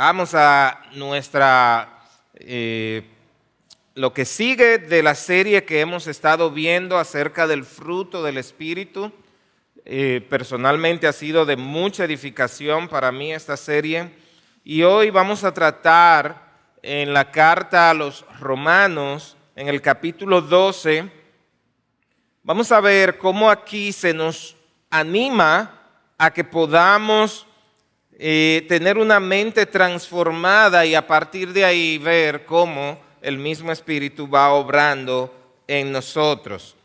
Vamos a lo que sigue de la serie que hemos estado viendo acerca del fruto del Espíritu. Personalmente ha sido de mucha edificación para mí esta serie. Y hoy vamos a tratar en la carta a los Romanos, en el capítulo 12, vamos a ver cómo aquí se nos anima a que podamos tener una mente transformada y a partir de ahí ver cómo el mismo Espíritu va obrando en nosotros.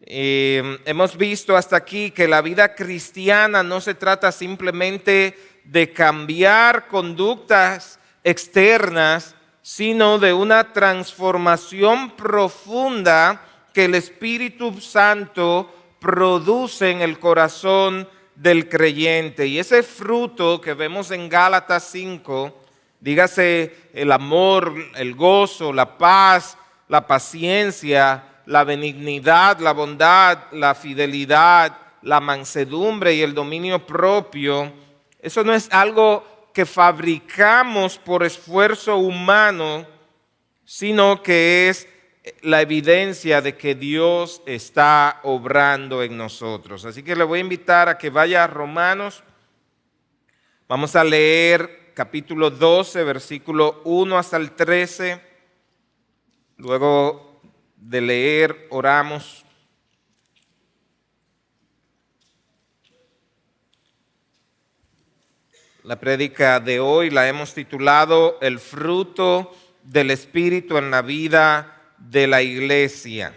Hemos visto hasta aquí que la vida cristiana no se trata simplemente de cambiar conductas externas, sino de una transformación profunda que el Espíritu Santo produce en el corazón del creyente. Y ese fruto que vemos en Gálatas 5, dígase el amor, el gozo, la paz, la paciencia, la benignidad, la bondad, la fidelidad, la mansedumbre y el dominio propio, eso no es algo que fabricamos por esfuerzo humano, sino que es la evidencia de que Dios está obrando en nosotros. Así que le voy a invitar a que vaya a Romanos. Vamos a leer capítulo 12, versículo 1 hasta el 13. Luego de leer, oramos. La prédica de hoy la hemos titulado El fruto del Espíritu en la vida de la iglesia.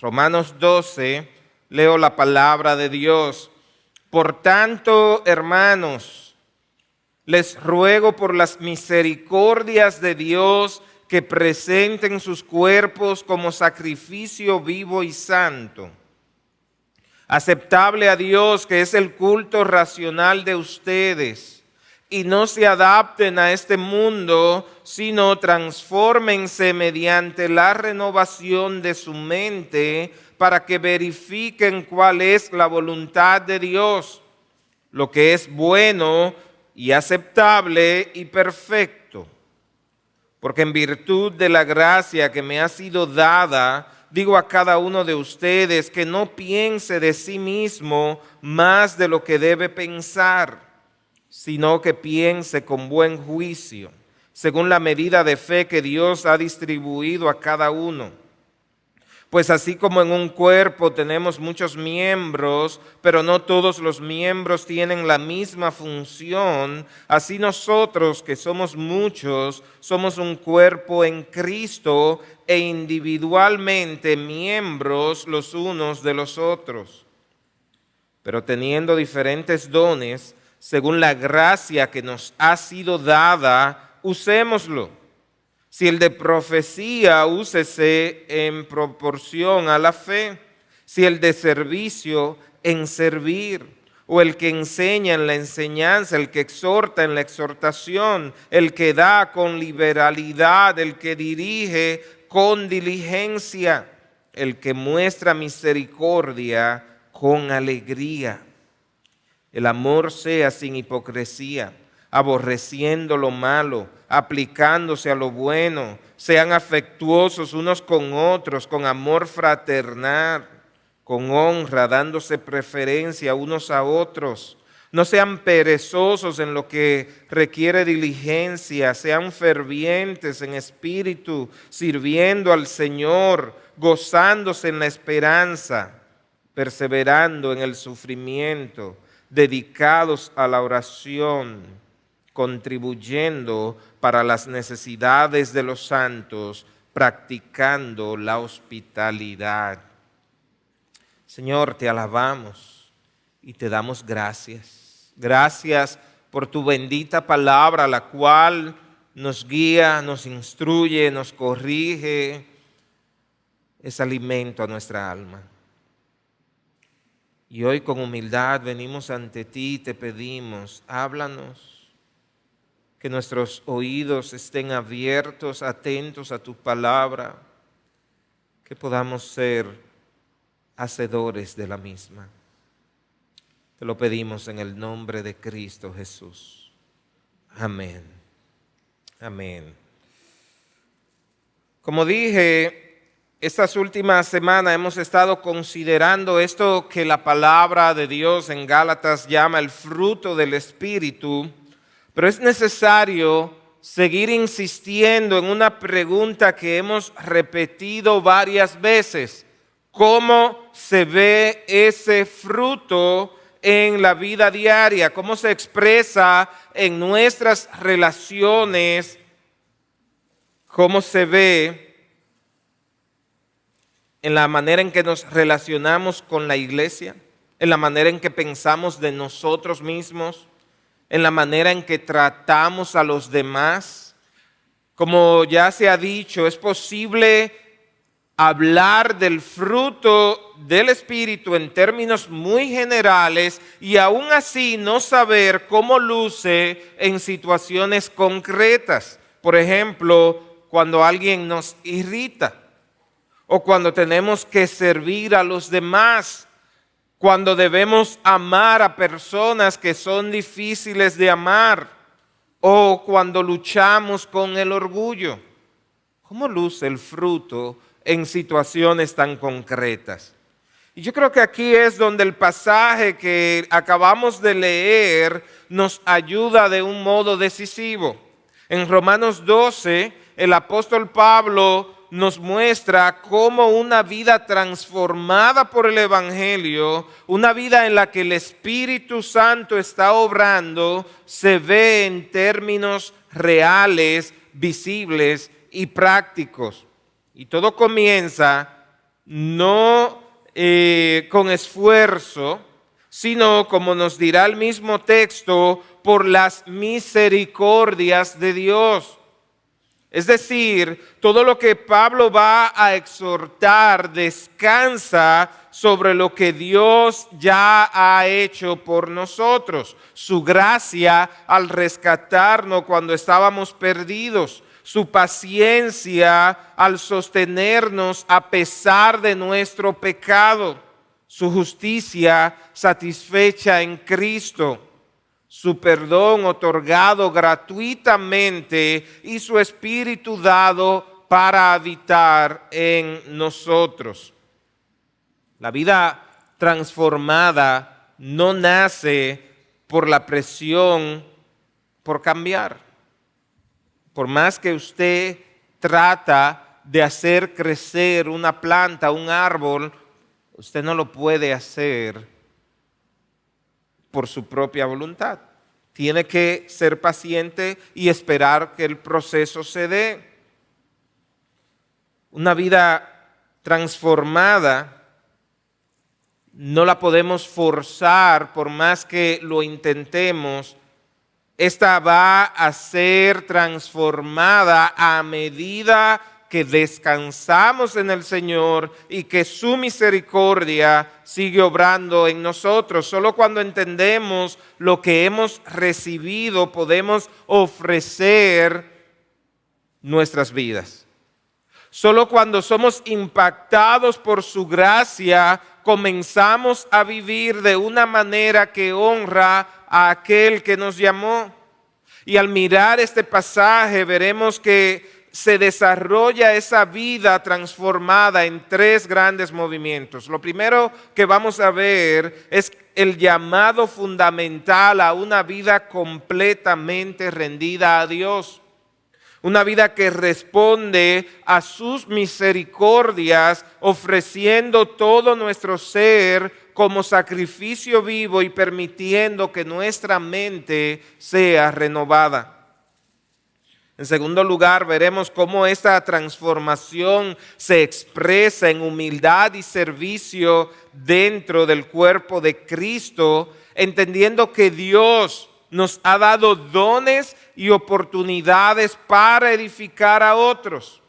Romanos 12, leo la palabra de Dios. Por tanto, hermanos, les ruego por las misericordias de Dios que presenten sus cuerpos como sacrificio vivo y santo, aceptable a Dios, que es el culto racional de ustedes. Y no se adapten a este mundo, sino transfórmense mediante la renovación de su mente para que verifiquen cuál es la voluntad de Dios, lo que es bueno y aceptable y perfecto. Porque en virtud de la gracia que me ha sido dada, digo a cada uno de ustedes que no piense de sí mismo más de lo que debe pensar, sino que piense con buen juicio, según la medida de fe que Dios ha distribuido a cada uno. Pues así como en un cuerpo tenemos muchos miembros, pero no todos los miembros tienen la misma función, así nosotros, que somos muchos, somos un cuerpo en Cristo e individualmente miembros los unos de los otros. Pero teniendo diferentes dones, según la gracia que nos ha sido dada, usémoslo. Si el de profecía, úsese en proporción a la fe. Si el de servicio, en servir. O el que enseña en la enseñanza, el que exhorta en la exhortación, el que da con liberalidad, el que dirige con diligencia, el que muestra misericordia con alegría. El amor sea sin hipocresía, aborreciendo lo malo, aplicándose a lo bueno. Sean afectuosos unos con otros, con amor fraternal, con honra, dándose preferencia unos a otros. No sean perezosos en lo que requiere diligencia, sean fervientes en espíritu, sirviendo al Señor, gozándose en la esperanza, perseverando en el sufrimiento, dedicados a la oración, contribuyendo para las necesidades de los santos, practicando la hospitalidad. Señor, te alabamos y te damos gracias. Gracias por tu bendita palabra, la cual nos guía, nos instruye, nos corrige, es alimento a nuestra alma. Y hoy con humildad venimos ante ti y te pedimos, háblanos, que nuestros oídos estén abiertos, atentos a tu palabra, que podamos ser hacedores de la misma. Te lo pedimos en el nombre de Cristo Jesús. Amén Amén. Como dije, estas últimas semanas hemos estado considerando esto que la palabra de Dios en Gálatas llama el fruto del Espíritu, pero es necesario seguir insistiendo en una pregunta que hemos repetido varias veces. ¿Cómo se ve ese fruto en la vida diaria? ¿Cómo se expresa en nuestras relaciones? ¿Cómo se ve en la manera en que nos relacionamos con la iglesia? ¿En la manera en que pensamos de nosotros mismos? ¿En la manera en que tratamos a los demás? Como ya se ha dicho, es posible hablar del fruto del Espíritu en términos muy generales y aún así no saber cómo luce en situaciones concretas. Por ejemplo, cuando alguien nos irrita o cuando tenemos que servir a los demás, cuando debemos amar a personas que son difíciles de amar o cuando luchamos con el orgullo. ¿Cómo luce el fruto en situaciones tan concretas? Y yo creo que aquí es donde el pasaje que acabamos de leer nos ayuda de un modo decisivo. En Romanos 12, el apóstol Pablo nos muestra cómo una vida transformada por el Evangelio, una vida en la que el Espíritu Santo está obrando, se ve en términos reales, visibles y prácticos. Y todo comienza no con esfuerzo, sino, como nos dirá el mismo texto, por las misericordias de Dios. Es decir, todo lo que Pablo va a exhortar descansa sobre lo que Dios ya ha hecho por nosotros. Su gracia al rescatarnos cuando estábamos perdidos. Su paciencia al sostenernos a pesar de nuestro pecado. Su justicia satisfecha en Cristo. Su perdón otorgado gratuitamente y su Espíritu dado para habitar en nosotros. La vida transformada no nace por la presión por cambiar. Por más que usted trata de hacer crecer una planta, un árbol, usted no lo puede hacer por su propia voluntad. Tiene que ser paciente y esperar que el proceso se dé. Una vida transformada no la podemos forzar por más que lo intentemos. Esta va a ser transformada a medida que descansamos en el Señor y que su misericordia sigue obrando en nosotros. Solo cuando entendemos lo que hemos recibido podemos ofrecer nuestras vidas. Solo cuando somos impactados por su gracia comenzamos a vivir de una manera que honra a aquel que nos llamó. Y al mirar este pasaje veremos que se desarrolla esa vida transformada en tres grandes movimientos. Lo primero que vamos a ver es el llamado fundamental a una vida completamente rendida a Dios. Una vida que responde a sus misericordias, ofreciendo todo nuestro ser como sacrificio vivo y permitiendo que nuestra mente sea renovada. En segundo lugar, veremos cómo esta transformación se expresa en humildad y servicio dentro del cuerpo de Cristo, entendiendo que Dios nos ha dado dones y oportunidades para edificar a otros.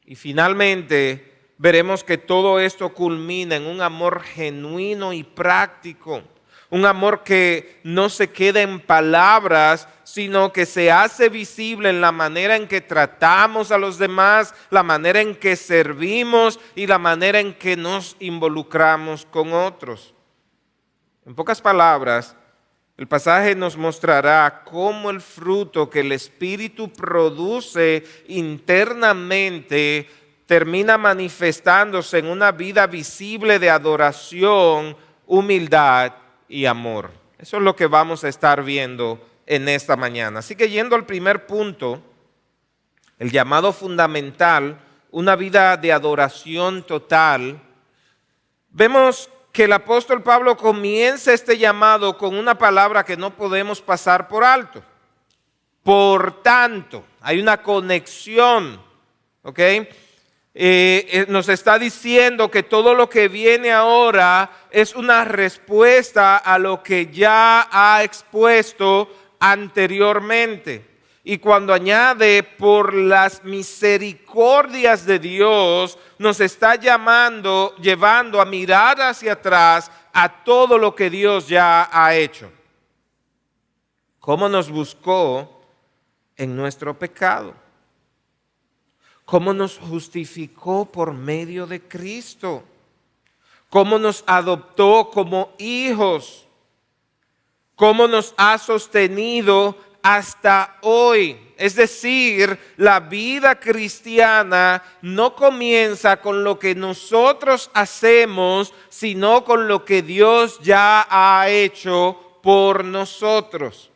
Y finalmente, veremos que todo esto culmina en un amor genuino y práctico. Un amor que no se queda en palabras, sino que se hace visible en la manera en que tratamos a los demás, la manera en que servimos y la manera en que nos involucramos con otros. En pocas palabras, El pasaje nos mostrará cómo el fruto que el Espíritu produce internamente termina manifestándose en una vida visible de adoración, humildad y amor. Eso es lo que vamos a estar viendo en esta mañana. Así que yendo al primer punto, el llamado fundamental, una vida de adoración total, vemos que el apóstol Pablo comienza este llamado con una palabra que no podemos pasar por alto. Por tanto, hay una conexión, ¿ok? Nos está diciendo que todo lo que viene ahora es una respuesta a lo que ya ha expuesto anteriormente. Y cuando añade por las misericordias de Dios, nos está llevando a mirar hacia atrás a todo lo que Dios ya ha hecho. ¿Cómo nos buscó en nuestro pecado? ¿Cómo nos justificó por medio de Cristo? ¿Cómo nos adoptó como hijos? ¿Cómo nos ha sostenido hasta hoy? Es decir, la vida cristiana no comienza con lo que nosotros hacemos, sino con lo que Dios ya ha hecho por nosotros.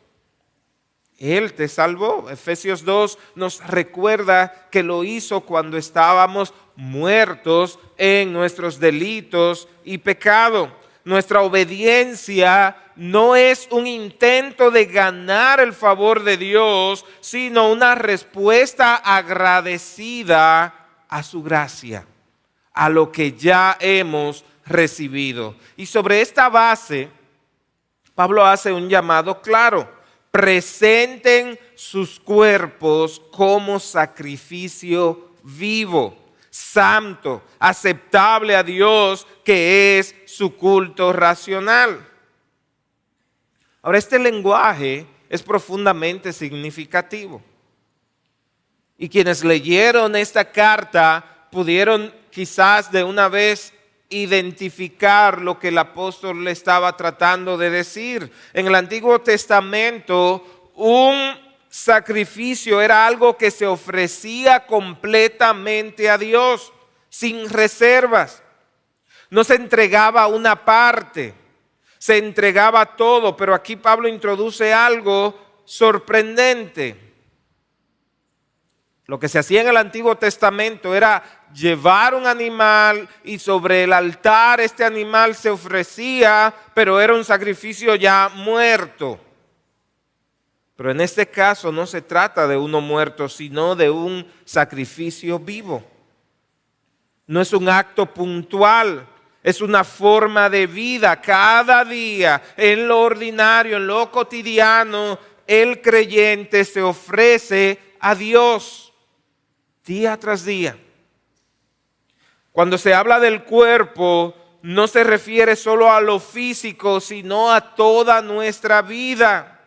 Él te salvó. Efesios 2 nos recuerda que lo hizo cuando estábamos muertos en nuestros delitos y pecado. Nuestra obediencia no es un intento de ganar el favor de Dios, sino una respuesta agradecida a su gracia, a lo que ya hemos recibido. Y sobre esta base, Pablo hace un llamado claro: presenten sus cuerpos como sacrificio vivo, santo, aceptable a Dios, que es su culto racional. Ahora, este lenguaje es profundamente significativo. Y quienes leyeron esta carta pudieron quizás de una vez identificar lo que el apóstol le estaba tratando de decir. En el Antiguo Testamento, un sacrificio era algo que se ofrecía completamente a Dios, sin reservas. No se entregaba una parte, se entregaba todo, pero aquí Pablo introduce algo sorprendente. Lo que se hacía en el Antiguo Testamento era llevar un animal y sobre el altar este animal se ofrecía, pero era un sacrificio ya muerto. Pero en este caso no se trata de uno muerto, sino de un sacrificio vivo. No es un acto puntual, es una forma de vida. Cada día, en lo ordinario, en lo cotidiano, el creyente se ofrece a Dios día tras día. Cuando se habla del cuerpo, no se refiere solo a lo físico, sino a toda nuestra vida.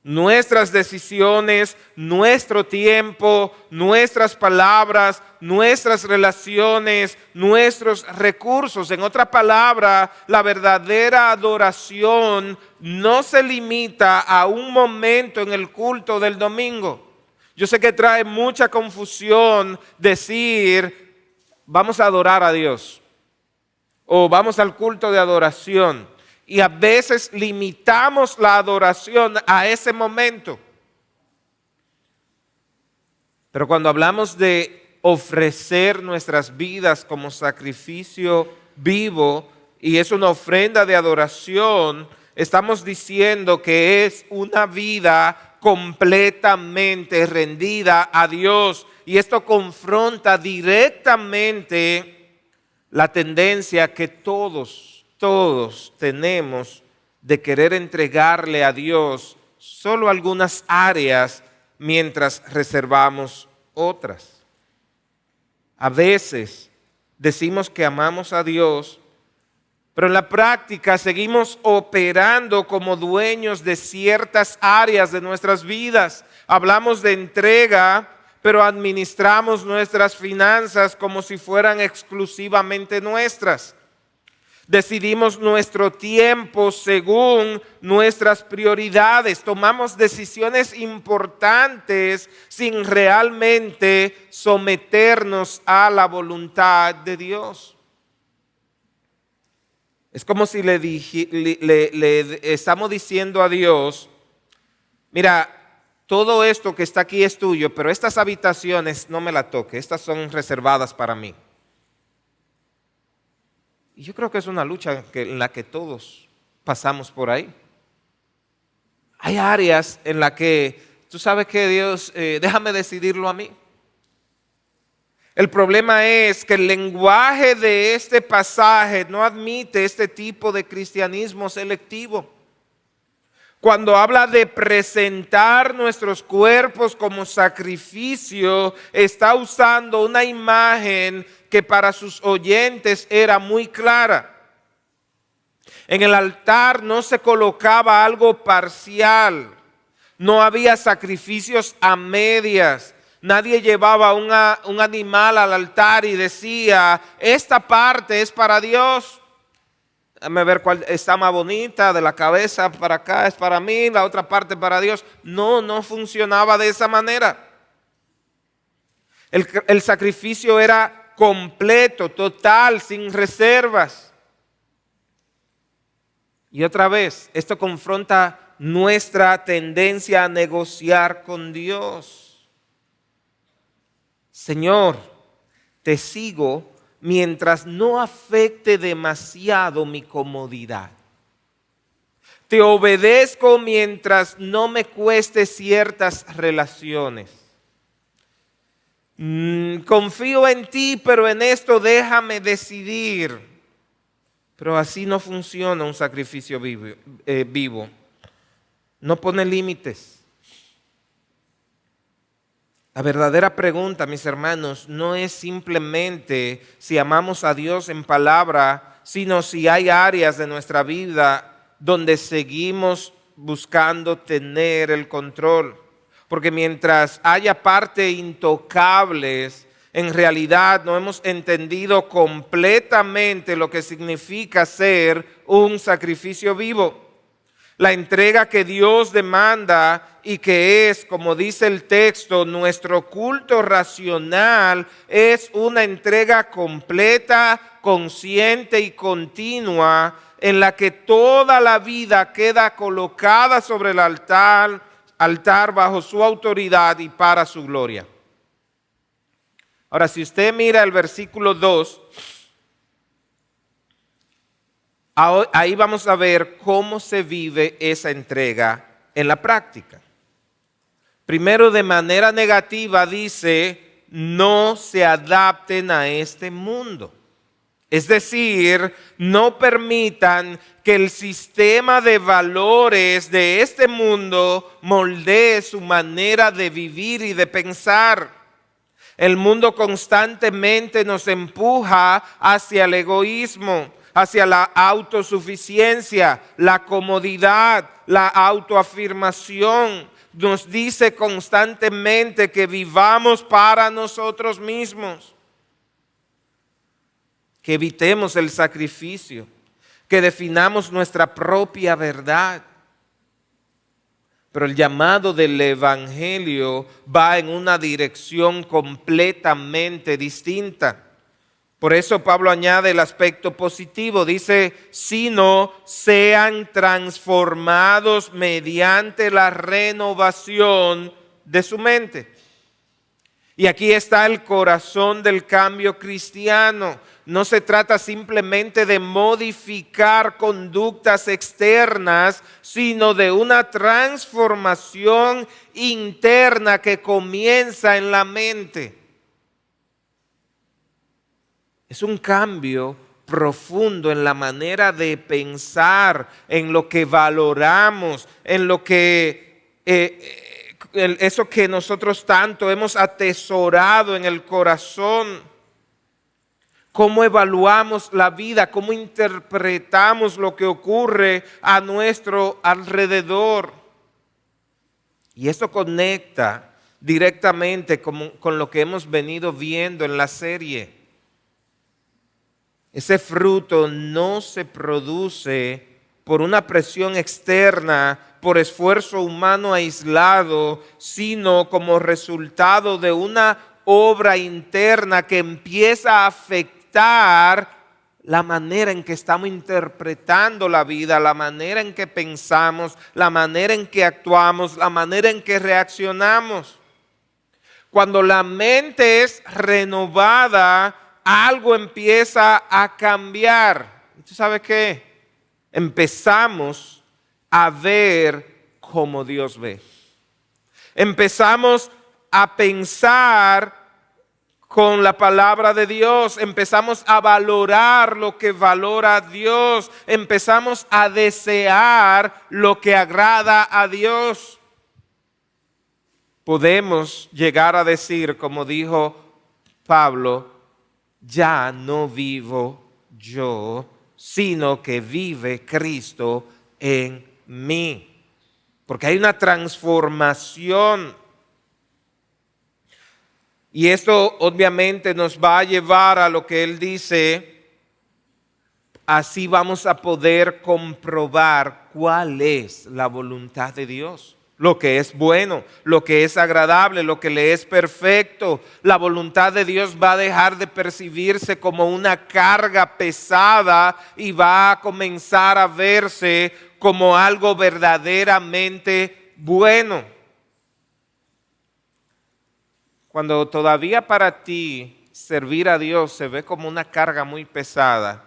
Nuestras decisiones, nuestro tiempo, nuestras palabras, nuestras relaciones, nuestros recursos. En otra palabra, la verdadera adoración no se limita a un momento en el culto del domingo. Yo sé que trae mucha confusión decir, vamos a adorar a Dios, o vamos al culto de adoración. Y a veces limitamos la adoración a ese momento. Pero cuando hablamos de ofrecer nuestras vidas como sacrificio vivo, y es una ofrenda de adoración, estamos diciendo que es una vida completamente rendida a Dios. Y esto confronta directamente la tendencia que todos tenemos de querer entregarle a Dios solo algunas áreas mientras reservamos otras. A veces decimos que amamos a Dios, pero en la práctica seguimos operando como dueños de ciertas áreas de nuestras vidas. Hablamos de entrega, pero administramos nuestras finanzas como si fueran exclusivamente nuestras. Decidimos nuestro tiempo según nuestras prioridades. Tomamos decisiones importantes sin realmente someternos a la voluntad de Dios. Es como si le estamos diciendo a Dios, mira, todo esto que está aquí es tuyo, pero estas habitaciones no me las toques, estas son reservadas para mí. Y yo creo que es una lucha en la que todos pasamos por ahí. Hay áreas en las que tú sabes que Dios, déjame decidirlo a mí. El problema es que el lenguaje de este pasaje no admite este tipo de cristianismo selectivo. Cuando habla de presentar nuestros cuerpos como sacrificio, está usando una imagen que para sus oyentes era muy clara. En el altar no se colocaba algo parcial, no había sacrificios a medias. Nadie llevaba un animal al altar y decía, esta parte es para Dios. Déjame ver cuál está más bonita, de la cabeza para acá es para mí, la otra parte para Dios. No funcionaba de esa manera. El sacrificio era completo, total, sin reservas. Y otra vez, esto confronta nuestra tendencia a negociar con Dios. Señor, te sigo mientras no afecte demasiado mi comodidad. Te obedezco mientras no me cueste ciertas relaciones. Confío en ti, pero en esto déjame decidir. Pero así no funciona un sacrificio vivo. No pone límites. La verdadera pregunta, mis hermanos, no es simplemente si amamos a Dios en palabra, sino si hay áreas de nuestra vida donde seguimos buscando tener el control. Porque mientras haya partes intocables, en realidad no hemos entendido completamente lo que significa ser un sacrificio vivo. La entrega que Dios demanda y que es, como dice el texto, nuestro culto racional, es una entrega completa, consciente y continua en la que toda la vida queda colocada sobre el altar bajo su autoridad y para su gloria. Ahora, si usted mira el versículo 2, ahí vamos a ver cómo se vive esa entrega en la práctica. Primero, de manera negativa dice, no se adapten a este mundo. Es decir, no permitan que el sistema de valores de este mundo moldee su manera de vivir y de pensar. El mundo constantemente nos empuja hacia el egoísmo, hacia la autosuficiencia, la comodidad, la autoafirmación. Nos dice constantemente que vivamos para nosotros mismos, que evitemos el sacrificio, que definamos nuestra propia verdad. Pero el llamado del Evangelio va en una dirección completamente distinta. Por eso Pablo añade el aspecto positivo. Dice, sino sean transformados mediante la renovación de su mente. Y aquí está el corazón del cambio cristiano. No se trata simplemente de modificar conductas externas, sino de una transformación interna que comienza en la mente. Es un cambio profundo en la manera de pensar, en lo que valoramos, en lo que eso que nosotros tanto hemos atesorado en el corazón. Cómo evaluamos la vida, cómo interpretamos lo que ocurre a nuestro alrededor. Y esto conecta directamente con lo que hemos venido viendo en la serie. Ese fruto no se produce por una presión externa, por esfuerzo humano aislado, sino como resultado de una obra interna que empieza a afectar la manera en que estamos interpretando la vida, la manera en que pensamos, la manera en que actuamos, la manera en que reaccionamos. Cuando la mente es renovada, algo empieza a cambiar. ¿Y tú sabes qué? Empezamos a ver como Dios ve. Empezamos a pensar con la palabra de Dios, empezamos a valorar lo que valora a Dios, empezamos a desear lo que agrada a Dios. Podemos llegar a decir, como dijo Pablo, ya no vivo yo, sino que vive Cristo en mí. Porque hay una transformación. Y esto obviamente nos va a llevar a lo que él dice, así vamos a poder comprobar cuál es la voluntad de Dios, lo que es bueno, lo que es agradable, lo que le es perfecto. La voluntad de Dios va a dejar de percibirse como una carga pesada y va a comenzar a verse como algo verdaderamente bueno. Cuando todavía para ti servir a Dios se ve como una carga muy pesada,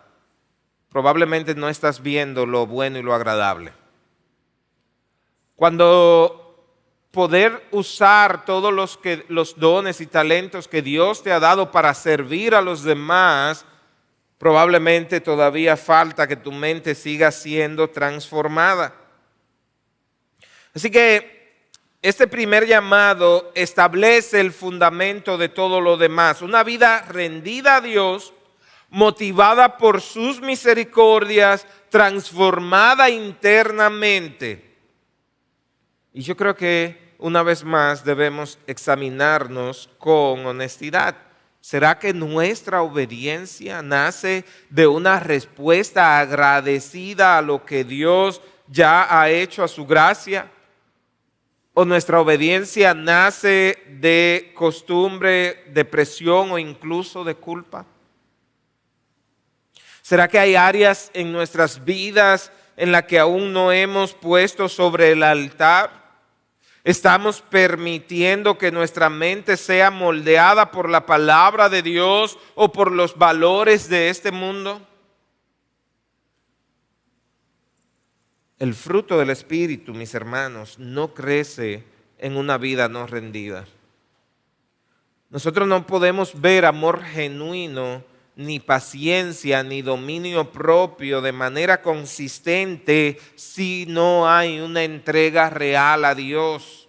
probablemente no estás viendo lo bueno y lo agradable. Cuando poder usar todos los dones y talentos que Dios te ha dado para servir a los demás, probablemente todavía falta que tu mente siga siendo transformada. Así que este primer llamado establece el fundamento de todo lo demás. Una vida rendida a Dios, motivada por sus misericordias, transformada internamente. Y yo creo que una vez más debemos examinarnos con honestidad. ¿Será que nuestra obediencia nace de una respuesta agradecida a lo que Dios ya ha hecho a su gracia? ¿O nuestra obediencia nace de costumbre, de presión o incluso de culpa? ¿Será que hay áreas en nuestras vidas en las que aún no hemos puesto sobre el altar? ¿Estamos permitiendo que nuestra mente sea moldeada por la palabra de Dios o por los valores de este mundo? El fruto del Espíritu, mis hermanos, no crece en una vida no rendida. Nosotros no podemos ver amor genuino, ni paciencia, ni dominio propio de manera consistente si no hay una entrega real a Dios.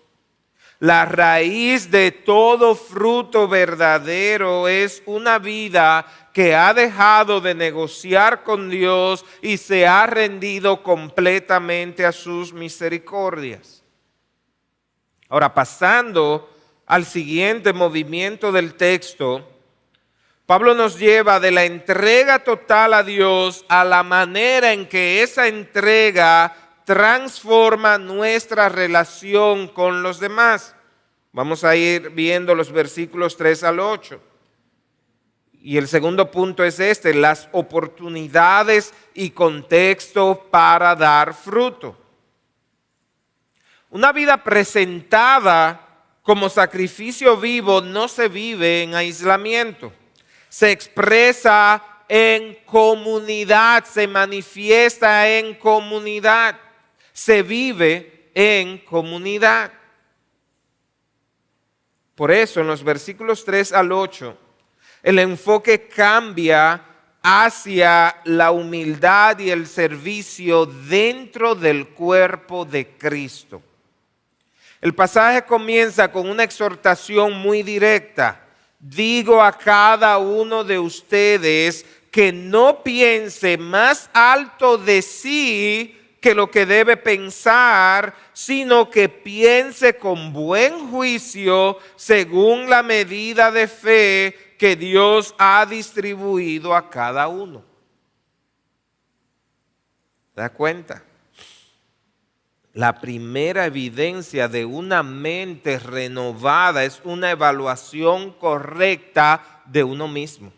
La raíz de todo fruto verdadero es una vida que ha dejado de negociar con Dios y se ha rendido completamente a sus misericordias. Ahora, pasando al siguiente movimiento del texto, Pablo nos lleva de la entrega total a Dios a la manera en que esa entrega transforma nuestra relación con los demás. Vamos a ir viendo los versículos 3 al 8. Y el segundo punto es este: las oportunidades y contexto para dar fruto. Una vida presentada como sacrificio vivo no se vive en aislamiento. Se expresa en comunidad, se manifiesta en comunidad, se vive en comunidad. Por eso en los versículos 3 al 8, el enfoque cambia hacia la humildad y el servicio dentro del cuerpo de Cristo. El pasaje comienza con una exhortación muy directa. Digo a cada uno de ustedes que no piense más alto de sí que lo que debe pensar, sino que piense con buen juicio según la medida de fe que Dios ha distribuido a cada uno. ¿Te das cuenta? La primera evidencia de una mente renovada es una evaluación correcta de uno mismo.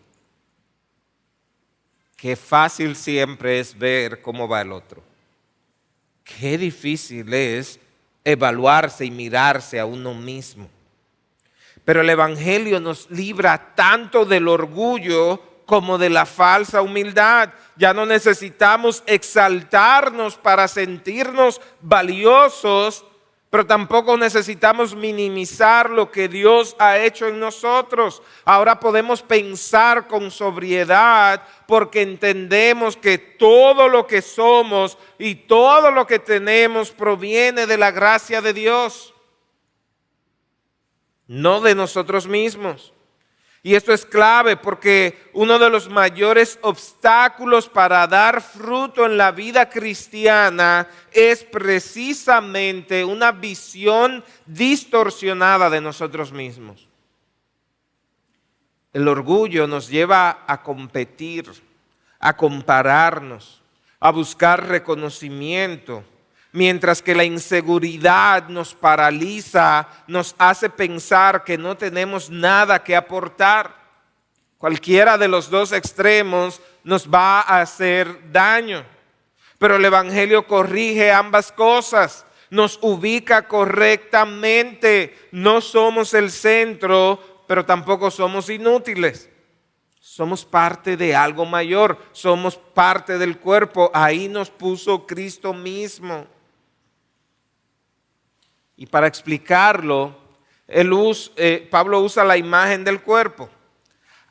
Qué fácil siempre es ver cómo va el otro. Qué difícil es evaluarse y mirarse a uno mismo. Pero el Evangelio nos libra tanto del orgullo como de la falsa humildad. Ya no necesitamos exaltarnos para sentirnos valiosos, pero tampoco necesitamos minimizar lo que Dios ha hecho en nosotros. Ahora podemos pensar con sobriedad porque entendemos que todo lo que somos y todo lo que tenemos proviene de la gracia de Dios, no de nosotros mismos. Y esto es clave porque uno de los mayores obstáculos para dar fruto en la vida cristiana es precisamente una visión distorsionada de nosotros mismos. El orgullo nos lleva a competir, a compararnos, a buscar reconocimiento, mientras que la inseguridad nos paraliza, nos hace pensar que no tenemos nada que aportar. Cualquiera de los dos extremos nos va a hacer daño. Pero el Evangelio corrige ambas cosas, nos ubica correctamente. No somos el centro, pero tampoco somos inútiles. Somos parte de algo mayor, somos parte del cuerpo. Ahí nos puso Cristo mismo. Y para explicarlo, Pablo usa la imagen del cuerpo.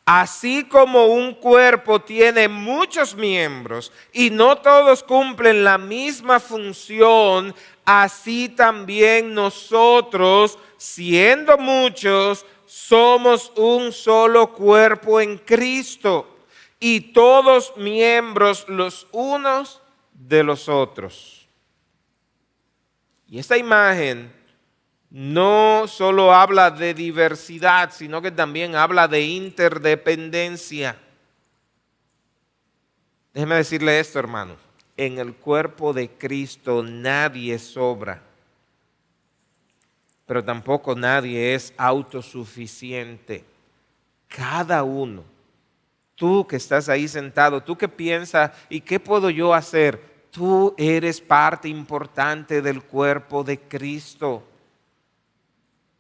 Así como un cuerpo tiene muchos miembros y no todos cumplen la misma función, así también nosotros, siendo muchos, somos un solo cuerpo en Cristo y todos miembros los unos de los otros. Y esta imagen no solo habla de diversidad, sino que también habla de interdependencia. Déjeme decirle esto, hermano. En el cuerpo de Cristo nadie sobra, pero tampoco nadie es autosuficiente. Cada uno, tú que estás ahí sentado, tú que piensas, ¿y qué puedo yo hacer? Tú eres parte importante del cuerpo de Cristo.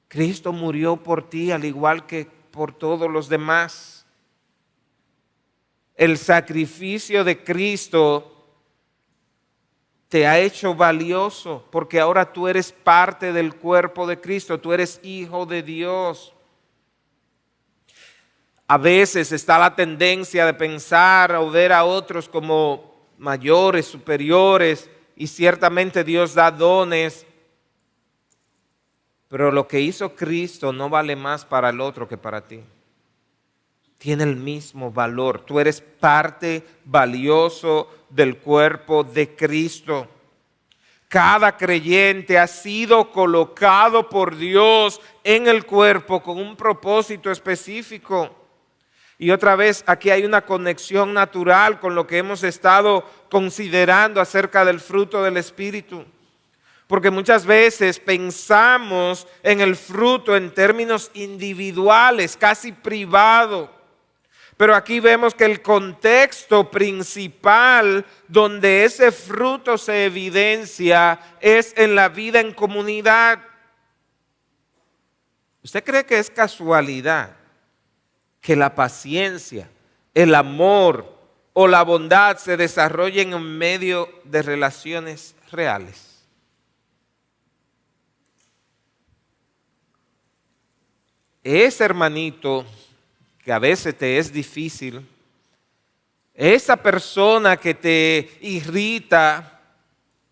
Cristo murió por ti al igual que por todos los demás. El sacrificio de Cristo te ha hecho valioso porque ahora tú eres parte del cuerpo de Cristo, tú eres hijo de Dios. A veces está la tendencia de pensar o ver a otros como mayores, superiores, y ciertamente Dios da dones. Pero lo que hizo Cristo no vale más para el otro que para ti. Tiene el mismo valor. Tú eres parte valioso del cuerpo de Cristo. Cada creyente ha sido colocado por Dios en el cuerpo con un propósito específico. Y otra vez, aquí hay una conexión natural con lo que hemos estado considerando acerca del fruto del Espíritu. Porque muchas veces pensamos en el fruto en términos individuales, casi privado. Pero aquí vemos que el contexto principal donde ese fruto se evidencia es en la vida en comunidad. ¿Usted cree que es casualidad que la paciencia, el amor o la bondad se desarrollen en medio de relaciones reales? Ese hermanito que a veces te es difícil, esa persona que te irrita,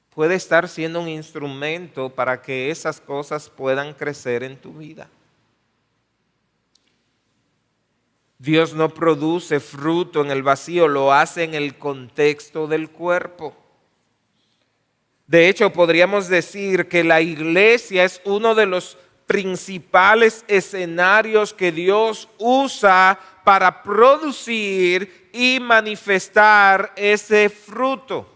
puede estar siendo un instrumento para que esas cosas puedan crecer en tu vida. Dios no produce fruto en el vacío, lo hace en el contexto del cuerpo. De hecho, podríamos decir que la iglesia es uno de los principales escenarios que Dios usa para producir y manifestar ese fruto.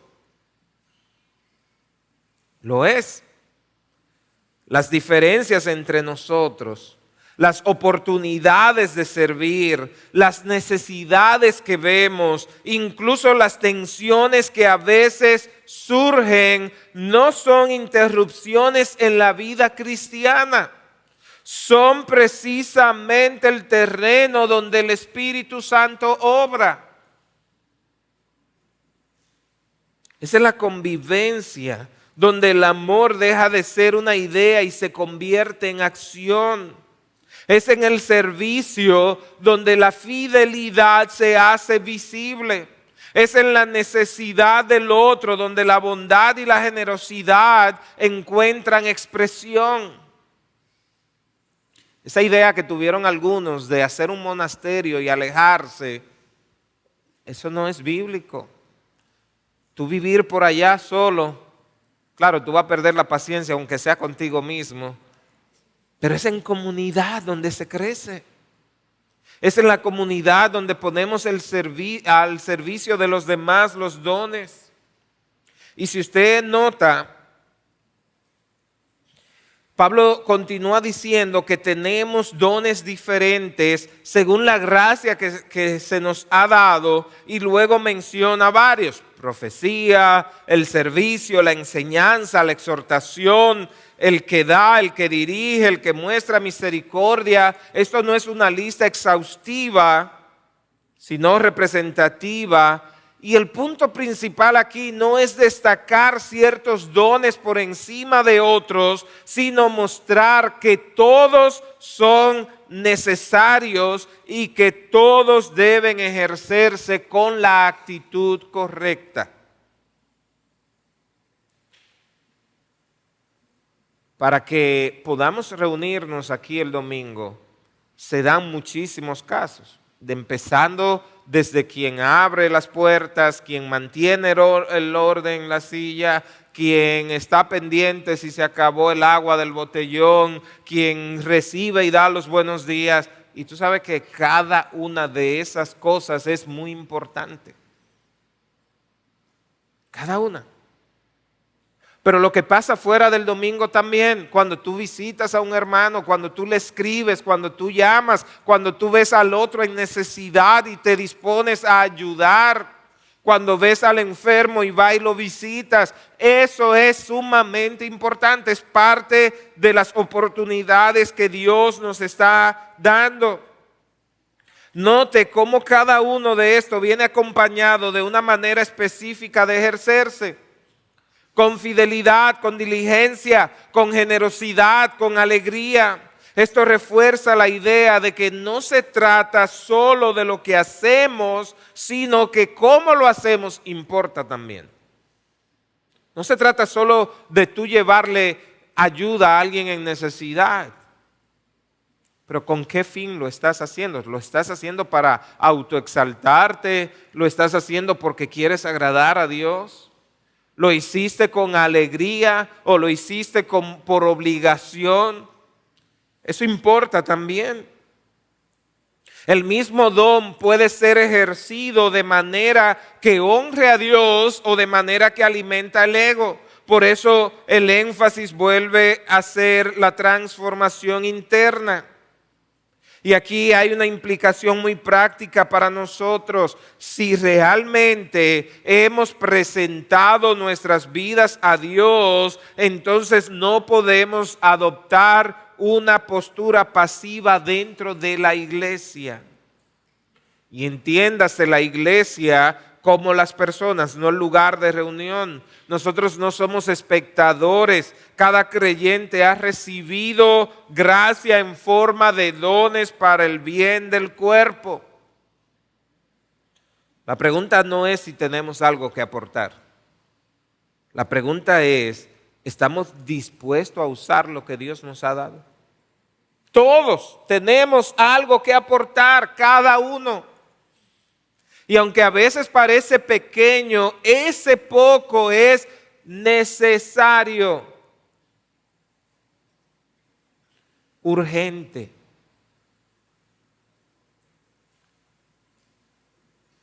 Lo es. Las diferencias entre nosotros, las oportunidades de servir, las necesidades que vemos, incluso las tensiones que a veces surgen, no son interrupciones en la vida cristiana. Son precisamente el terreno donde el Espíritu Santo obra. Esa es la convivencia, donde el amor deja de ser una idea y se convierte en acción. Es en el servicio donde la fidelidad se hace visible. Es en la necesidad del otro donde la bondad y la generosidad encuentran expresión. Esa idea que tuvieron algunos de hacer un monasterio y alejarse, eso no es bíblico. Tú vivir por allá solo, claro, tú vas a perder la paciencia aunque sea contigo mismo, pero es en comunidad donde se crece. Es en la comunidad donde ponemos al servicio de los demás los dones. Y si usted nota, Pablo continúa diciendo que tenemos dones diferentes según la gracia que se nos ha dado, y luego menciona varios: profecía, el servicio, la enseñanza, la exhortación, el que da, el que dirige, el que muestra misericordia. Esto no es una lista exhaustiva, sino representativa. Y el punto principal aquí no es destacar ciertos dones por encima de otros, sino mostrar que todos son necesarios y que todos deben ejercerse con la actitud correcta. Para que podamos reunirnos aquí el domingo, se dan muchísimos casos, empezando desde quien abre las puertas, quien mantiene el orden en la silla, quien está pendiente si se acabó el agua del botellón, quien recibe y da los buenos días. Y tú sabes que cada una de esas cosas es muy importante. Cada una. Pero lo que pasa fuera del domingo también, cuando tú visitas a un hermano, cuando tú le escribes, cuando tú llamas, cuando tú ves al otro en necesidad y te dispones a ayudar, cuando ves al enfermo y vas y lo visitas, eso es sumamente importante, es parte de las oportunidades que Dios nos está dando. Note cómo cada uno de estos viene acompañado de una manera específica de ejercerse. Con fidelidad, con diligencia, con generosidad, con alegría. Esto refuerza la idea de que no se trata solo de lo que hacemos, sino que cómo lo hacemos importa también. No se trata solo de tú llevarle ayuda a alguien en necesidad. Pero ¿con qué fin lo estás haciendo? ¿Lo estás haciendo para autoexaltarte? ¿Lo estás haciendo porque quieres agradar a Dios? ¿Lo hiciste con alegría o lo hiciste por obligación? Eso importa también. El mismo don puede ser ejercido de manera que honre a Dios o de manera que alimenta el ego. Por eso el énfasis vuelve a ser la transformación interna. Y aquí hay una implicación muy práctica para nosotros. Si realmente hemos presentado nuestras vidas a Dios, entonces no podemos adoptar una postura pasiva dentro de la iglesia. Y entiéndase la iglesia como las personas, no el lugar de reunión. Nosotros no somos espectadores. Cada creyente ha recibido gracia en forma de dones para el bien del cuerpo. La pregunta no es si tenemos algo que aportar. La pregunta es, ¿estamos dispuestos a usar lo que Dios nos ha dado? Todos tenemos algo que aportar, cada uno. Y aunque a veces parece pequeño, ese poco es necesario. urgente.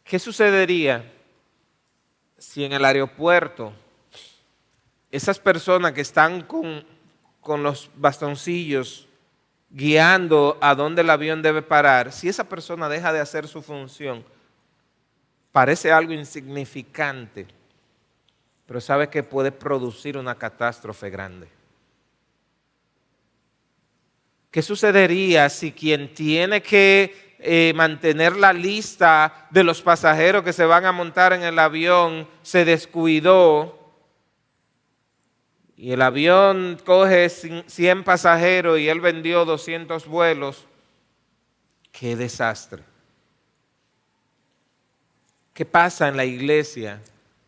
¿Qué sucedería si en el aeropuerto esas personas que están con los bastoncillos guiando a dónde el avión debe parar, si esa persona deja de hacer su función? Parece algo insignificante, pero sabe que puede producir una catástrofe grande. ¿Qué sucedería si quien tiene que mantener la lista de los pasajeros que se van a montar en el avión se descuidó y el avión coge 100 pasajeros y él vendió 200 vuelos? ¡Qué desastre! ¿Qué pasa en la iglesia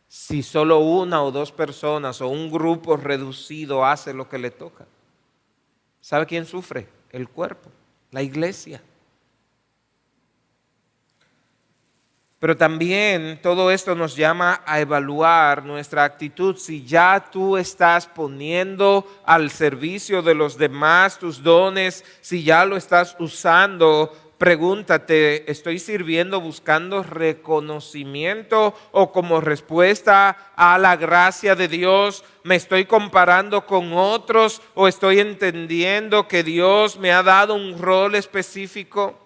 si solo una o dos personas o un grupo reducido hace lo que le toca? ¿Sabe quién sufre? El cuerpo, la iglesia. Pero también todo esto nos llama a evaluar nuestra actitud. Si ya tú estás poniendo al servicio de los demás tus dones, si ya lo estás usando, pregúntate, ¿estoy sirviendo buscando reconocimiento o como respuesta a la gracia de Dios? ¿Me estoy comparando con otros o estoy entendiendo que Dios me ha dado un rol específico?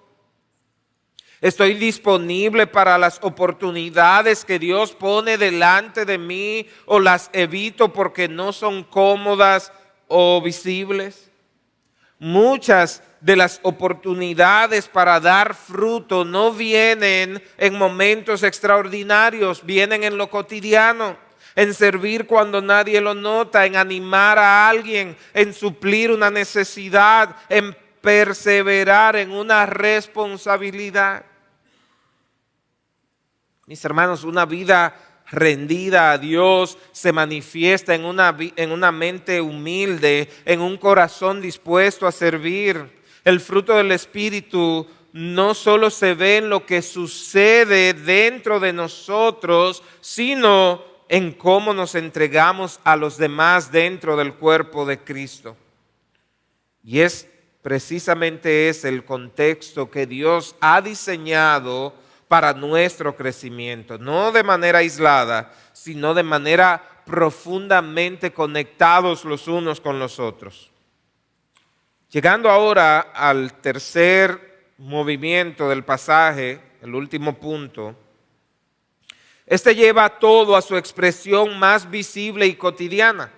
¿Estoy disponible para las oportunidades que Dios pone delante de mí o las evito porque no son cómodas o visibles? Muchas de las oportunidades para dar fruto no vienen en momentos extraordinarios, vienen en lo cotidiano, en servir cuando nadie lo nota, en animar a alguien, en suplir una necesidad, en perseverar en una responsabilidad. Mis hermanos, una vida rendida a Dios se manifiesta en una mente humilde, en un corazón dispuesto a servir. El fruto del Espíritu no solo se ve en lo que sucede dentro de nosotros, sino en cómo nos entregamos a los demás dentro del cuerpo de Cristo. Y es precisamente ese el contexto que Dios ha diseñado para nuestro crecimiento, no de manera aislada, sino de manera profundamente conectados los unos con los otros. Llegando ahora al tercer movimiento del pasaje, el último punto, este lleva todo a su expresión más visible y cotidiana.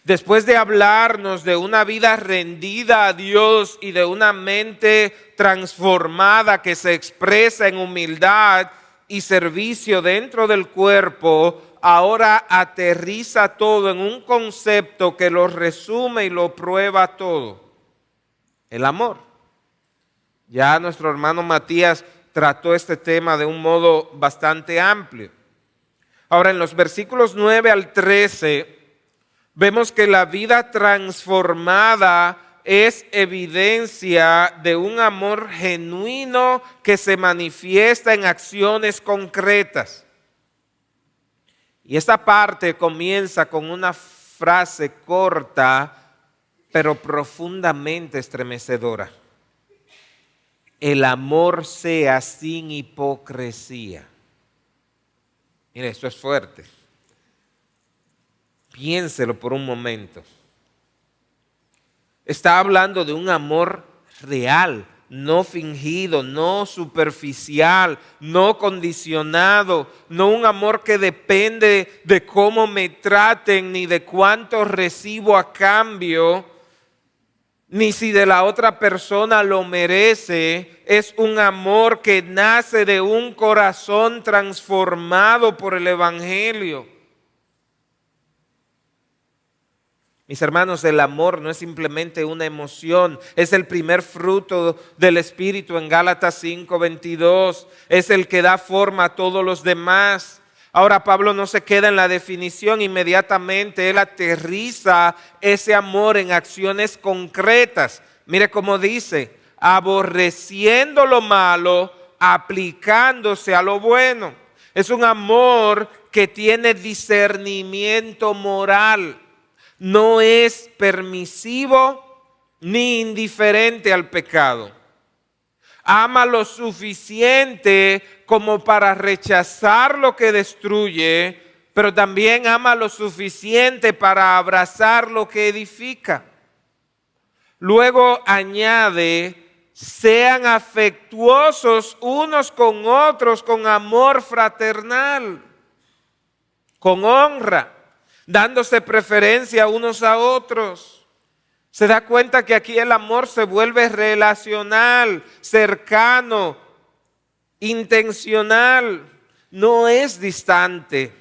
Después de hablarnos de una vida rendida a Dios y de una mente transformada que se expresa en humildad y servicio dentro del cuerpo, ahora aterriza todo en un concepto que lo resume y lo prueba todo: el amor. Ya nuestro hermano Matías trató este tema de un modo bastante amplio. Ahora, en los versículos 9 al 13, vemos que la vida transformada es evidencia de un amor genuino que se manifiesta en acciones concretas. Y esta parte comienza con una frase corta, pero profundamente estremecedora: el amor sea sin hipocresía. Mire, esto es fuerte. Piénselo por un momento. Está hablando de un amor real, no fingido, no superficial, no condicionado, no un amor que depende de cómo me traten, ni de cuánto recibo a cambio, ni si de la otra persona lo merece. Es un amor que nace de un corazón transformado por el Evangelio. Mis hermanos, el amor no es simplemente una emoción, es el primer fruto del Espíritu en Gálatas 5:22, es el que da forma a todos los demás. Ahora Pablo no se queda en la definición, inmediatamente él aterriza ese amor en acciones concretas. Mire cómo dice: aborreciendo lo malo, aplicándose a lo bueno. Es un amor que tiene discernimiento moral. No es permisivo ni indiferente al pecado. Ama lo suficiente como para rechazar lo que destruye, pero también ama lo suficiente para abrazar lo que edifica. Luego añade, sean afectuosos unos con otros con amor fraternal, con honra, dándose preferencia unos a otros. Se da cuenta que aquí el amor se vuelve relacional, cercano, intencional, no es distante.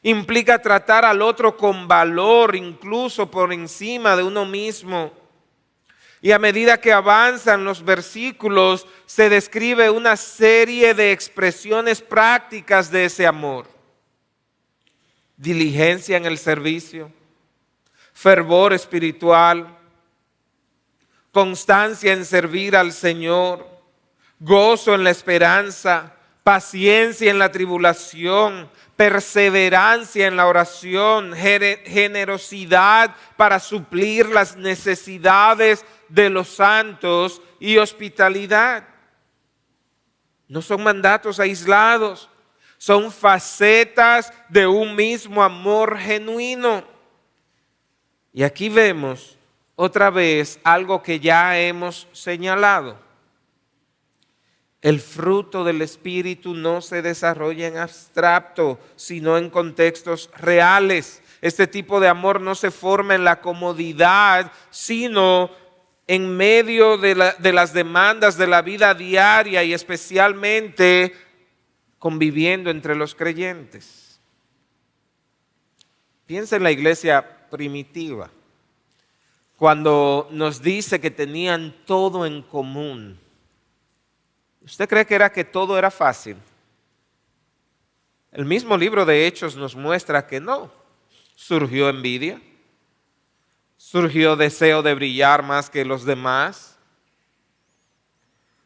Implica tratar al otro con valor, incluso por encima de uno mismo. Y a medida que avanzan los versículos, se describe una serie de expresiones prácticas de ese amor. Diligencia en el servicio, fervor espiritual, constancia en servir al Señor, gozo en la esperanza, paciencia en la tribulación, perseverancia en la oración, generosidad para suplir las necesidades de los santos y hospitalidad. No son mandatos aislados, son facetas de un mismo amor genuino. Y aquí vemos otra vez algo que ya hemos señalado. El fruto del Espíritu no se desarrolla en abstracto, sino en contextos reales. Este tipo de amor no se forma en la comodidad, sino en medio de las demandas de la vida diaria y especialmente conviviendo entre los creyentes. Piensa en la iglesia primitiva, cuando nos dice que tenían todo en común. ¿Usted cree que era que todo era fácil? El mismo libro de Hechos nos muestra que no. Surgió envidia, surgió deseo de brillar más que los demás,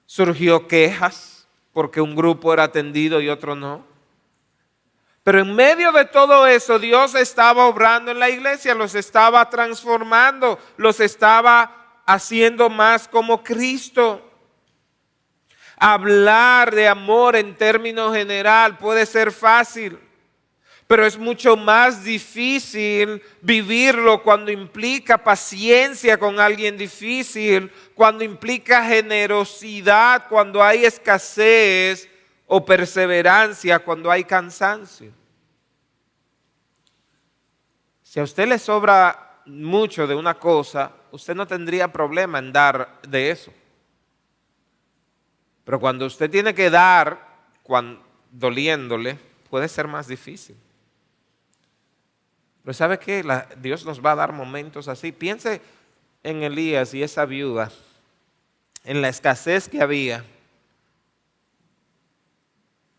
surgió quejas porque un grupo era atendido y otro no. Pero en medio de todo eso, Dios estaba obrando en la iglesia, los estaba transformando, los estaba haciendo más como Cristo. Hablar de amor en términos general puede ser fácil, pero es mucho más difícil vivirlo cuando implica paciencia con alguien difícil, cuando implica generosidad, cuando hay escasez, o perseverancia cuando hay cansancio. Si a usted le sobra mucho de una cosa, usted no tendría problema en dar de eso. Pero cuando usted tiene que dar, doliéndole, puede ser más difícil. Pero ¿sabe qué? Dios nos va a dar momentos así. Piense en Elías y esa viuda, en la escasez que había.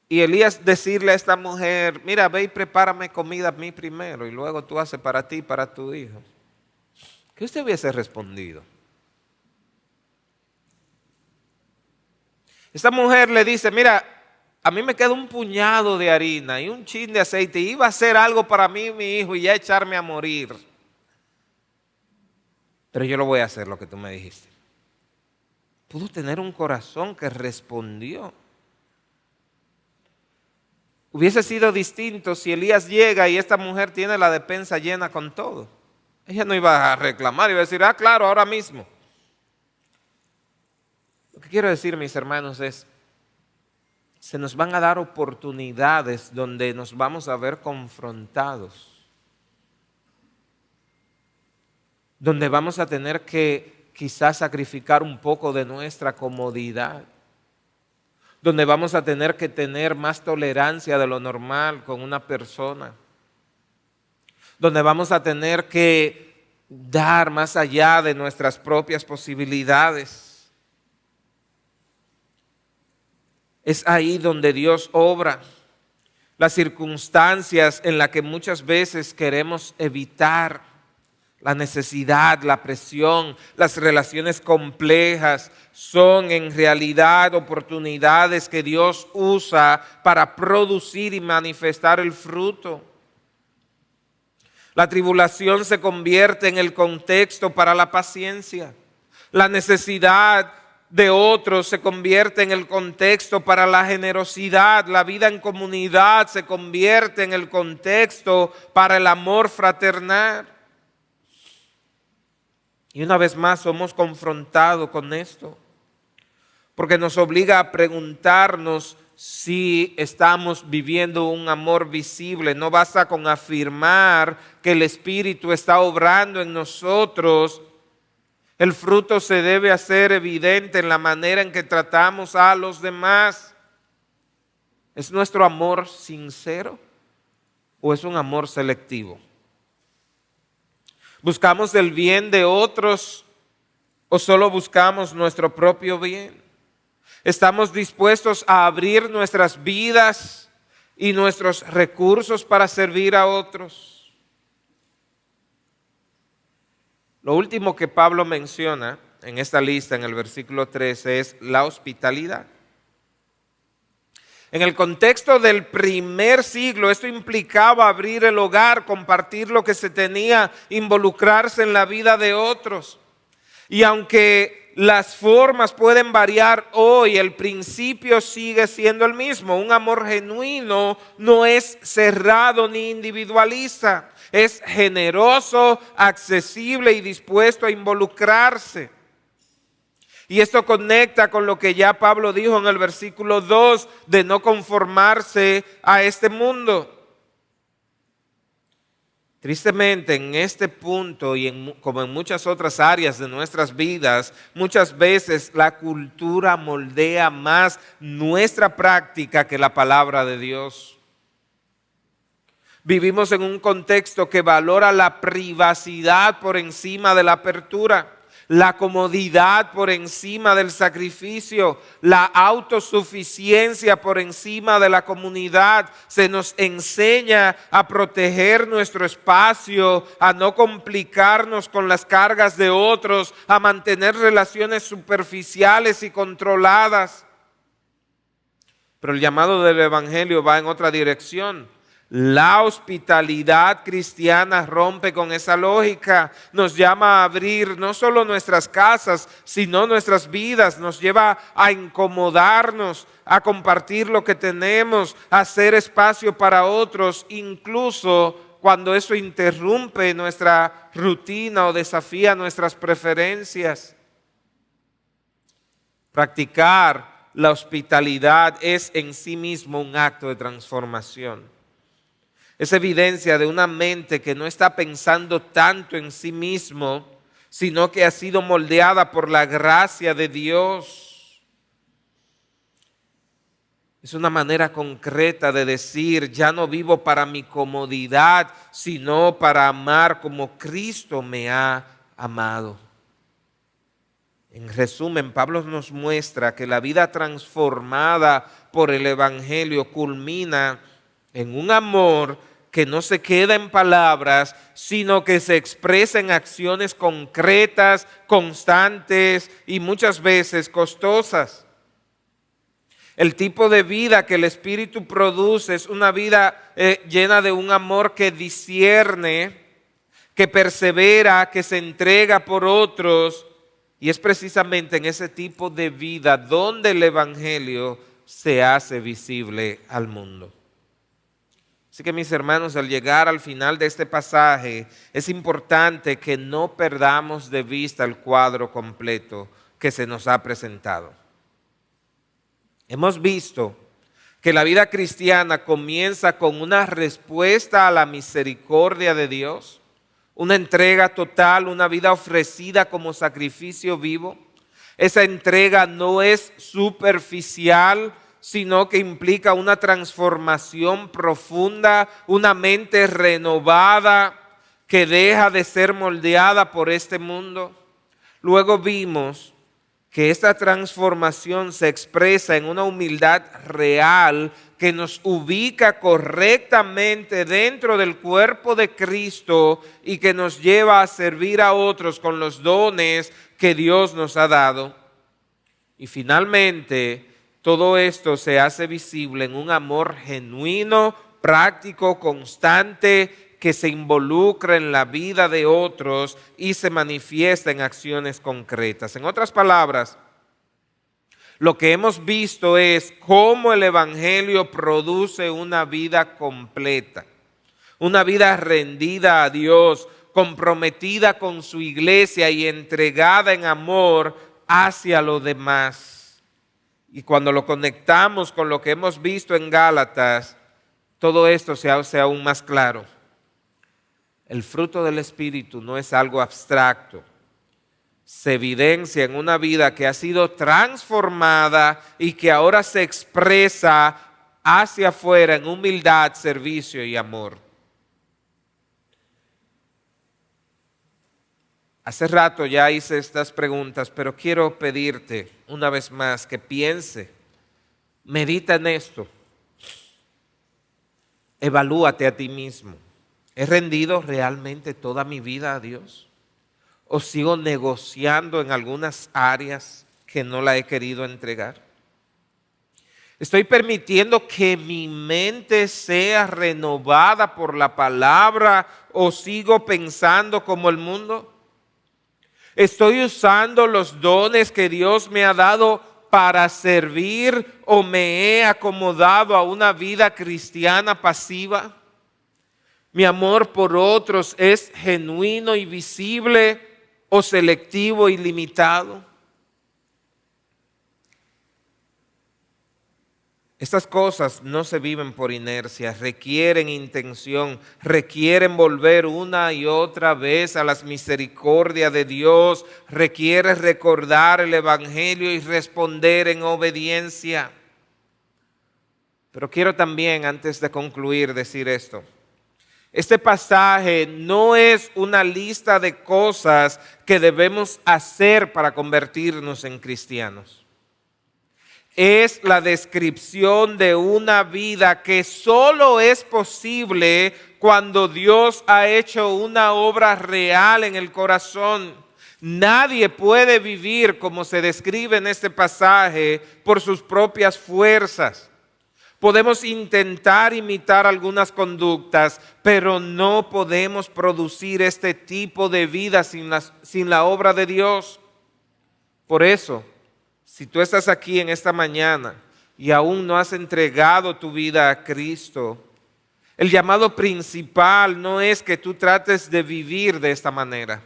Y Elías decirle a esta mujer, mira, ve y prepárame comida a mí primero y luego tú haces para ti y para tu hijo. ¿Qué usted hubiese respondido? Esta mujer le dice, mira, a mí me queda un puñado de harina y un chin de aceite y iba a hacer algo para mí y mi hijo y ya echarme a morir. Pero yo lo voy a hacer lo que tú me dijiste. Pudo tener un corazón que respondió. Hubiese sido distinto si Elías llega y esta mujer tiene la despensa llena con todo. Ella no iba a reclamar, iba a decir, claro, ahora mismo. Lo que quiero decir, mis hermanos, es, se nos van a dar oportunidades donde nos vamos a ver confrontados. Donde vamos a tener que quizás sacrificar un poco de nuestra comodidad. Donde vamos a tener que tener más tolerancia de lo normal con una persona. Donde vamos a tener que dar más allá de nuestras propias posibilidades. Es ahí donde Dios obra. Las circunstancias en las que muchas veces queremos evitar. La necesidad, la presión, las relaciones complejas son en realidad oportunidades que Dios usa para producir y manifestar el fruto. La tribulación se convierte en el contexto para la paciencia. La necesidad de otros se convierte en el contexto para la generosidad. La vida en comunidad se convierte en el contexto para el amor fraternal. Y una vez más somos confrontados con esto, porque nos obliga a preguntarnos si estamos viviendo un amor visible. No basta con afirmar que el Espíritu está obrando en nosotros. El fruto se debe hacer evidente en la manera en que tratamos a los demás. ¿Es nuestro amor sincero o es un amor selectivo? ¿Buscamos el bien de otros o solo buscamos nuestro propio bien? ¿Estamos dispuestos a abrir nuestras vidas y nuestros recursos para servir a otros? Lo último que Pablo menciona en esta lista, en el versículo 13, es la hospitalidad. En el contexto del primer siglo, esto implicaba abrir el hogar, compartir lo que se tenía, involucrarse en la vida de otros. Y aunque las formas pueden variar hoy, el principio sigue siendo el mismo. Un amor genuino no es cerrado ni individualista. Es generoso, accesible y dispuesto a involucrarse. Y esto conecta con lo que ya Pablo dijo en el versículo 2, de no conformarse a este mundo. Tristemente, en este punto y como en muchas otras áreas de nuestras vidas, muchas veces la cultura moldea más nuestra práctica que la palabra de Dios. Vivimos en un contexto que valora la privacidad por encima de la apertura, la comodidad por encima del sacrificio, la autosuficiencia por encima de la comunidad. Se nos enseña a proteger nuestro espacio, a no complicarnos con las cargas de otros, a mantener relaciones superficiales y controladas. Pero el llamado del Evangelio va en otra dirección. La hospitalidad cristiana rompe con esa lógica, nos llama a abrir no solo nuestras casas, sino nuestras vidas, nos lleva a incomodarnos, a compartir lo que tenemos, a hacer espacio para otros, incluso cuando eso interrumpe nuestra rutina o desafía nuestras preferencias. Practicar la hospitalidad es en sí mismo un acto de transformación. Es evidencia de una mente que no está pensando tanto en sí mismo, sino que ha sido moldeada por la gracia de Dios. Es una manera concreta de decir, ya no vivo para mi comodidad, sino para amar como Cristo me ha amado. En resumen, Pablo nos muestra que la vida transformada por el Evangelio culmina en un amor que no se queda en palabras, sino que se expresa en acciones concretas, constantes y muchas veces costosas. El tipo de vida que el Espíritu produce es una vida llena de un amor que discierne, que persevera, que se entrega por otros. Y es precisamente en ese tipo de vida donde el Evangelio se hace visible al mundo. Así que mis hermanos, al llegar al final de este pasaje, es importante que no perdamos de vista el cuadro completo que se nos ha presentado. Hemos visto que la vida cristiana comienza con una respuesta a la misericordia de Dios, una entrega total, una vida ofrecida como sacrificio vivo. Esa entrega no es superficial, sino que implica una transformación profunda, una mente renovada que deja de ser moldeada por este mundo. Luego vimos que esta transformación se expresa en una humildad real que nos ubica correctamente dentro del cuerpo de Cristo y que nos lleva a servir a otros con los dones que Dios nos ha dado. Y finalmente, todo esto se hace visible en un amor genuino, práctico, constante, que se involucra en la vida de otros y se manifiesta en acciones concretas. En otras palabras, lo que hemos visto es cómo el Evangelio produce una vida completa, una vida rendida a Dios, comprometida con su iglesia y entregada en amor hacia los demás. Y cuando lo conectamos con lo que hemos visto en Gálatas, todo esto se hace aún más claro. El fruto del Espíritu no es algo abstracto. Se evidencia en una vida que ha sido transformada y que ahora se expresa hacia afuera en humildad, servicio y amor. Hace rato ya hice estas preguntas, pero quiero pedirte una vez más que piense, medita en esto, evalúate a ti mismo. ¿He rendido realmente toda mi vida a Dios? ¿O sigo negociando en algunas áreas que no la he querido entregar? ¿Estoy permitiendo que mi mente sea renovada por la palabra o sigo pensando como el mundo? ¿Estoy usando los dones que Dios me ha dado para servir o me he acomodado a una vida cristiana pasiva? ¿Mi amor por otros es genuino y visible o selectivo y limitado? Estas cosas no se viven por inercia, requieren intención, requieren volver una y otra vez a las misericordias de Dios, requiere recordar el Evangelio y responder en obediencia. Pero quiero también, antes de concluir, decir esto. Este pasaje no es una lista de cosas que debemos hacer para convertirnos en cristianos. Es la descripción de una vida que solo es posible cuando Dios ha hecho una obra real en el corazón. Nadie puede vivir como se describe en este pasaje por sus propias fuerzas. Podemos intentar imitar algunas conductas, pero no podemos producir este tipo de vida sin la obra de Dios. Por eso, si tú estás aquí en esta mañana y aún no has entregado tu vida a Cristo, el llamado principal no es que tú trates de vivir de esta manera.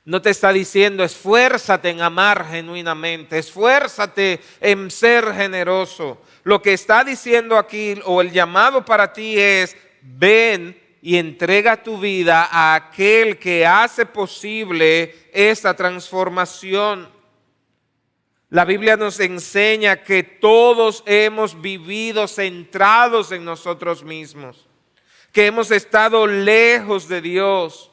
No te está diciendo esfuérzate en amar genuinamente, esfuérzate en ser generoso. Lo que está diciendo aquí o el llamado para ti es ven y entrega tu vida a aquel que hace posible esta transformación. La Biblia nos enseña que todos hemos vivido centrados en nosotros mismos, que hemos estado lejos de Dios,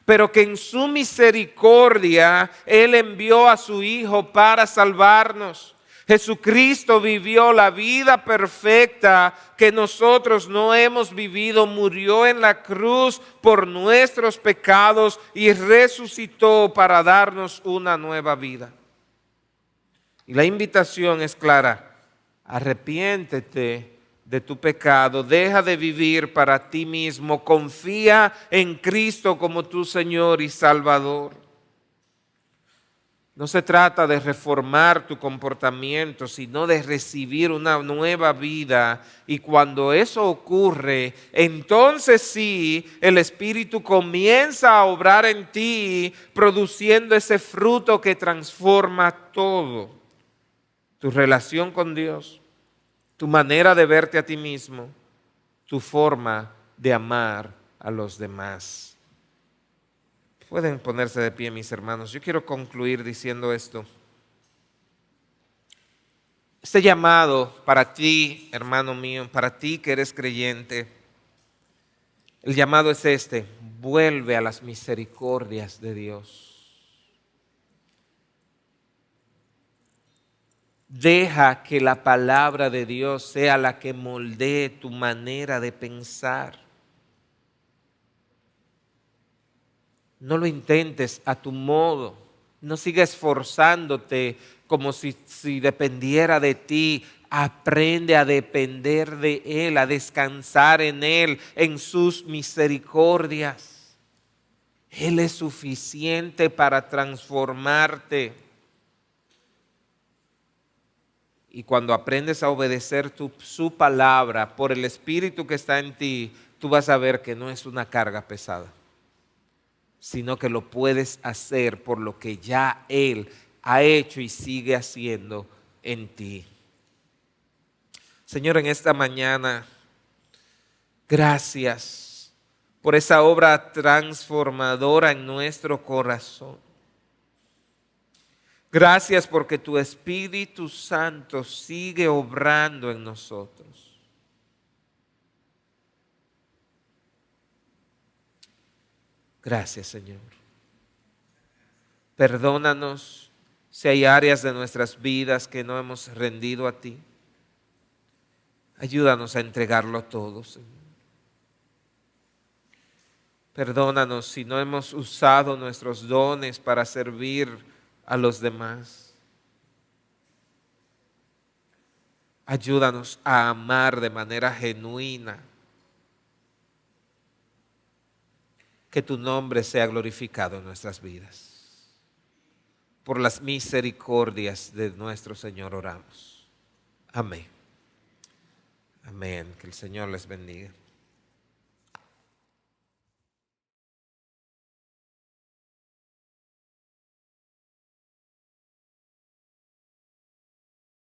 pero que en su misericordia Él envió a su Hijo para salvarnos. Jesucristo vivió la vida perfecta que nosotros no hemos vivido, murió en la cruz por nuestros pecados y resucitó para darnos una nueva vida. Y la invitación es clara: arrepiéntete de tu pecado, deja de vivir para ti mismo, confía en Cristo como tu Señor y Salvador. No se trata de reformar tu comportamiento, sino de recibir una nueva vida. Y cuando eso ocurre, entonces sí, el Espíritu comienza a obrar en ti, produciendo ese fruto que transforma todo. Tu relación con Dios, tu manera de verte a ti mismo, tu forma de amar a los demás. Pueden ponerse de pie, mis hermanos. Yo quiero concluir diciendo esto. Este llamado para ti, hermano mío, para ti que eres creyente, el llamado es este: vuelve a las misericordias de Dios. Deja que la palabra de Dios sea la que moldee tu manera de pensar. No lo intentes a tu modo. No sigas esforzándote como si dependiera de ti. Aprende a depender de Él, a descansar en Él, en sus misericordias. Él es suficiente para transformarte. Y cuando aprendes a obedecer su palabra por el Espíritu que está en ti, tú vas a ver que no es una carga pesada, sino que lo puedes hacer por lo que ya Él ha hecho y sigue haciendo en ti. Señor, en esta mañana, gracias por esa obra transformadora en nuestro corazón. Gracias porque tu Espíritu Santo sigue obrando en nosotros. Gracias, Señor. Perdónanos si hay áreas de nuestras vidas que no hemos rendido a ti. Ayúdanos a entregarlo todo, Señor. Perdónanos si no hemos usado nuestros dones para servir a los demás. Ayúdanos a amar de manera genuina. Que tu nombre sea glorificado en nuestras vidas. Por las misericordias de nuestro Señor oramos. Amén. Amén. Que el Señor les bendiga.